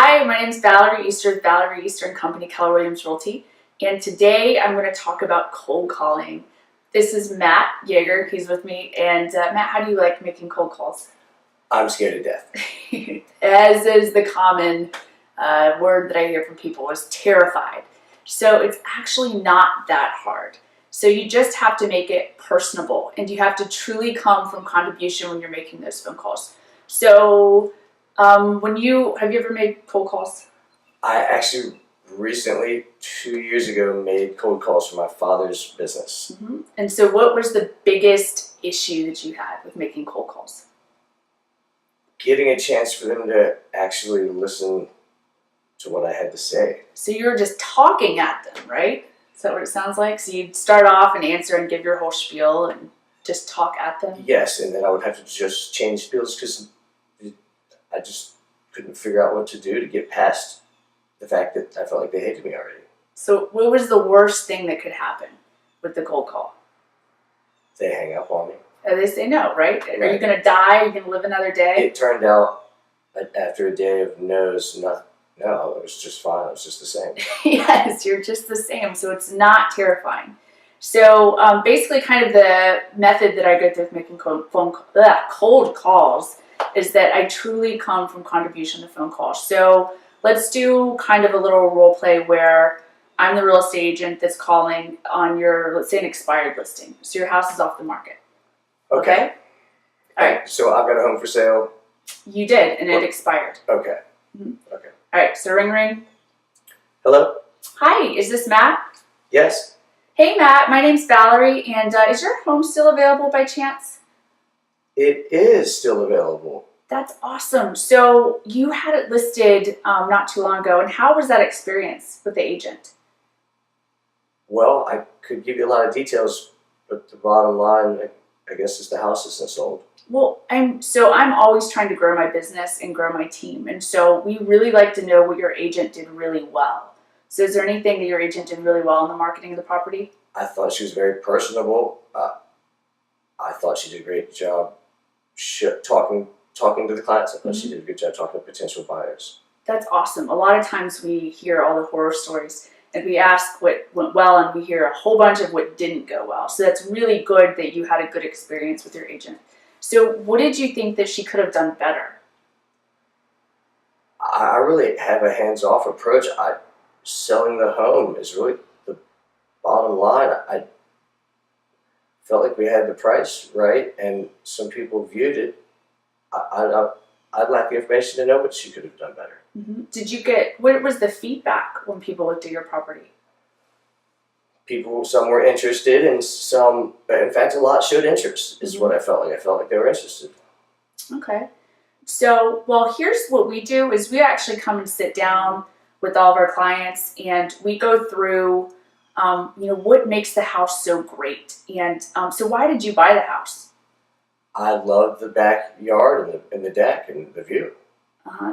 Hi, my name is Valorie Easter with Valorie Easter and Company, Keller Williams Realty, and today I'm going to talk about cold calling. This is Matt Yeager, he's with me, and Matt, how do you like making cold calls? I'm scared to death. As is the common word that I hear from people, is terrified. So it's actually not that hard. So you just have to make it personable, and you have to truly come from contribution when you're making those phone calls. So have you ever made cold calls? I actually recently, 2 years ago, made cold calls for my father's business. Mm-hmm. And so what was the biggest issue that you had with making cold calls? Getting a chance for them to actually listen to what I had to say. So you were just talking at them, right? Is that what it sounds like? So you'd start off and answer and give your whole spiel and just talk at them? Yes, and then I would have to just change spiels because I just couldn't figure out what to do to get past the fact that I felt like they hated me already. So what was the worst thing that could happen with the cold call? They hang up on me. They say no, right? Right. Are you going to die? Are you going to live another day? It turned out after a day of no's, no, it was just fine. It was just the same. Yes, you're just the same. So it's not terrifying. So basically kind of the method that I go through with making cold calls is that I truly come from contribution to phone calls. So let's do kind of a little role play where I'm the real estate agent that's calling on your, let's say, an expired listing. So your house is off the market. Okay? All right. So I've got a home for sale. You did, and it expired. Okay. Mm-hmm. Okay. All right, so ring. Hello? Hi, is this Matt? Yes. Hey Matt, my name's Valorie, and is your home still available by chance? It is still available. That's awesome. So you had it listed not too long ago, and how was that experience with the agent? Well, I could give you a lot of details, but the bottom line, I guess, is the house isn't sold. Well, I'm always trying to grow my business and grow my team, and so we really like to know what your agent did really well. So is there anything that your agent did really well in the marketing of the property? I thought she was very personable. I thought she did a great job talking to the clients. I thought she did a good job talking to potential buyers. That's awesome. A lot of times we hear all the horror stories, and we ask what went well, and we hear a whole bunch of what didn't go well. So that's really good that you had a good experience with your agent. So what did you think that she could have done better? I really have a hands-off approach. Selling the home is really the bottom line. I felt like we had the price right, and some people viewed it. I'd like the information to know what she could have done better. Mm-hmm. What was the feedback when people looked at your property? Some were interested, and some, in fact, a lot showed interest, is what I felt like. I felt like they were interested. Okay. So, well, here's what we do is we actually come and sit down with all of our clients, and we go through, what makes the house so great. And so why did you buy the house? I love the backyard and the deck and the view.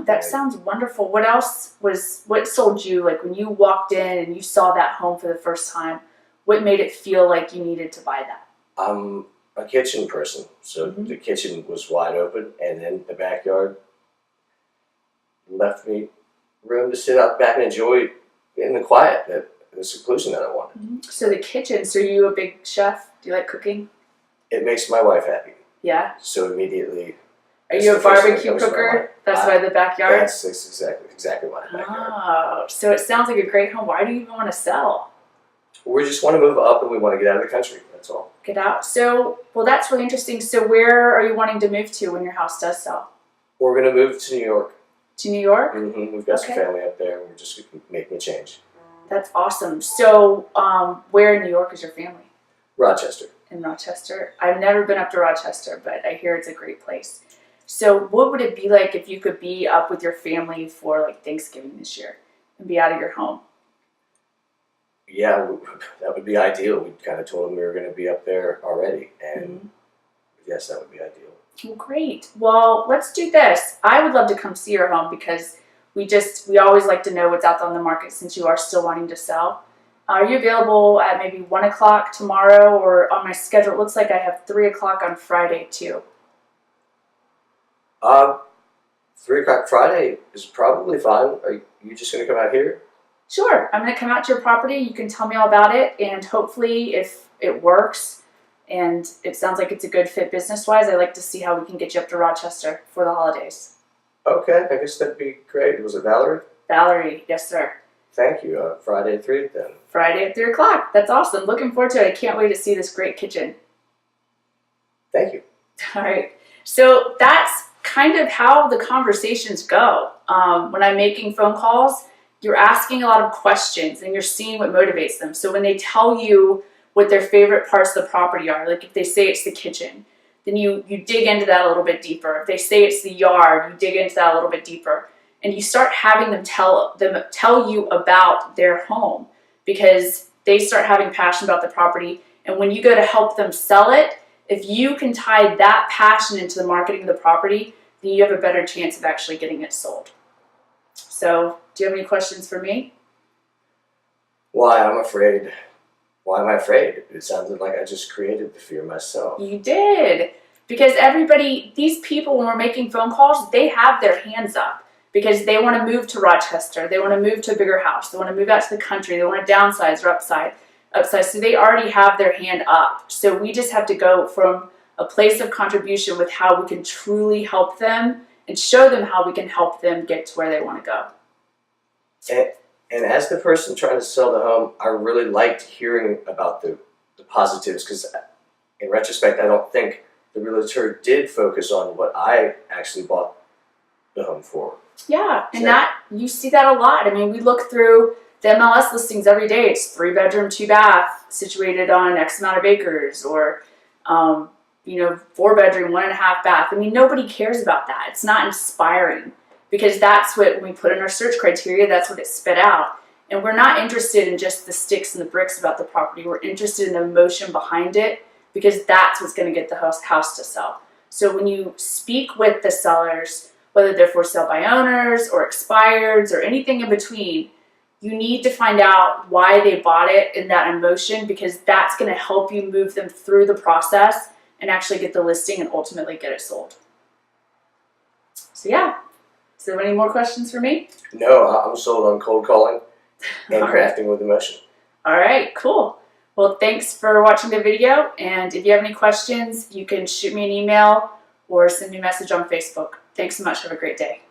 That sounds wonderful. What sold you, like when you walked in and you saw that home for the first time, what made it feel like you needed to buy that? I'm a kitchen person, so the kitchen was wide open, and then the backyard left me room to sit out back and enjoy in the quiet, the seclusion that I wanted. So the kitchen, so are you a big chef? Do you like cooking? It makes my wife happy. Yeah? So immediately... Are you a barbecue cooker? That's why the backyard? That's exactly why the backyard. Oh, so it sounds like a great home. Why do you even want to sell? We just want to move up, and we want to get out of the country. That's all. Get out. So, well, that's really interesting. So where are you wanting to move to when your house does sell? We're going to move to New York. To New York? We've got some family up there, and we're just making a change. That's awesome. So where in New York is your family? Rochester. In Rochester? I've never been up to Rochester, but I hear it's a great place. So what would it be like if you could be up with your family for like Thanksgiving this year and be out of your home? Yeah, that would be ideal. We kind of told them we were going to be up there already, and yes, that would be ideal. Well, great. Well, let's do this. I would love to come see your home because we always like to know what's out there on the market since you are still wanting to sell. Are you available at maybe 1 o'clock tomorrow, or on my schedule? It looks like I have 3 o'clock on Friday too. 3 o'clock Friday is probably fine. Are you just going to come out here? Sure, I'm going to come out to your property. You can tell me all about it, and hopefully if it works and it sounds like it's a good fit business-wise, I'd like to see how we can get you up to Rochester for the holidays. Okay, I guess that'd be great. Was it Valerie? Valerie, yes sir. Thank you. Friday at 3 then. Friday at 3 o'clock. That's awesome. Looking forward to it. I can't wait to see this great kitchen. Thank you. All right. So that's kind of how the conversations go. When I'm making phone calls, you're asking a lot of questions and you're seeing what motivates them. So when they tell you what their favorite parts of the property are, like if they say it's the kitchen, then you dig into that a little bit deeper. If they say it's the yard, you dig into that a little bit deeper. And you start having them tell you about their home, because they start having passion about the property. And when you go to help them sell it, if you can tie that passion into the marketing of the property, then you have a better chance of actually getting it sold. So, do you have any questions for me? Why am I afraid? It sounded like I just created the fear myself. You did. Because these people, when we're making phone calls, they have their hands up. Because they want to move to Rochester, they want to move to a bigger house, they want to move out to the country, they want to downsize or upsize. So they already have their hand up. So we just have to go from a place of contribution with how we can truly help them and show them how we can help them get to where they want to go. And as the person trying to sell the home, I really liked hearing about the positives, because in retrospect, I don't think the realtor did focus on what I actually bought the home for. Yeah, and that you see that a lot. I mean, we look through the MLS listings every day. It's 3-bedroom, 2-bath, situated on X amount of acres, or 4-bedroom, 1.5 bath. I mean, nobody cares about that. It's not inspiring, because that's what we put in our search criteria. That's what it spit out. And we're not interested in just the sticks and the bricks about the property. We're interested in the emotion behind it, because that's what's going to get the house to sell. So when you speak with the sellers, whether they're for sale by owners or expireds or anything in between, you need to find out why they bought it and that emotion, because that's going to help you move them through the process and actually get the listing and ultimately get it sold. So yeah. So any more questions for me? No, I'm sold on cold calling and crafting with emotion. All right, cool. Well, thanks for watching the video. And if you have any questions, you can shoot me an email or send me a message on Facebook. Thanks so much. Have a great day.